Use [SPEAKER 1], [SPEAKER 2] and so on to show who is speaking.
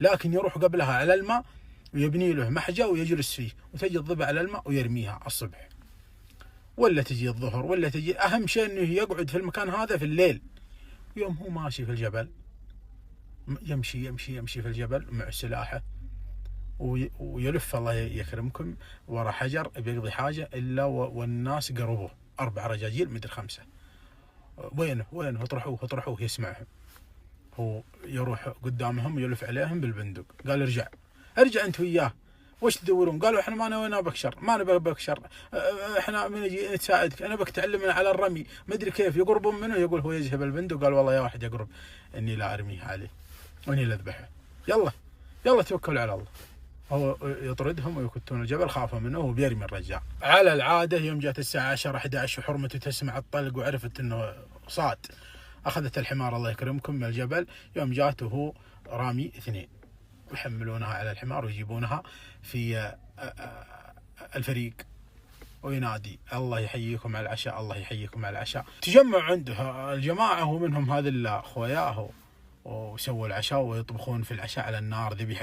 [SPEAKER 1] لكن يروح قبلها على الماء ويبني له محجة ويجلس فيه، وتجي الضبع على الماء ويرميها الصبح، ولا تجي الظهر، ولا تجي. أهم شيء إنه يقعد في المكان هذا في الليل. يوم هو ماشي في الجبل، يمشي يمشي يمشي في الجبل مع سلاحه، ويلف الله يكرمكم ورا حجر بيقضي حاجة، إلا والناس قربوه 4 رجاجيل مدري 5. وينه اطرحوه اطرحوه، يسمعهم. هو يروح قدامهم ويلف عليهم بالبندق، قال ارجع انت وياه، وش تدورون؟ قالوا احنا ما نبي بك شر، ما نبي بك شر، احنا بنجي نساعدك، انا بك تعلمنا على الرمي مدري كيف. يقربون منه، يقول هو يذهب البندق، قال والله يا واحد يقرب اني لا ارميه عليه واني لا اذبحه، يلا توكلوا على الله. هو يطردهم ويكتون الجبل، خافوا منه وبيرمي الرجال. على العاده يوم جات الساعه 10 11 وحرمته تسمع الطلق وعرفت انه صاد، اخذت الحمار الله يكرمكم من الجبل. يوم جات وهو رامي 2، يحملونها على الحمار ويجيبونها في الفريق، وينادي الله يحييكم على العشاء، الله يحييكم على العشاء. تجمع عنده الجماعه ومنهم هذا خوياه، وسووا العشاء ويطبخون في العشاء على النار ذبيحة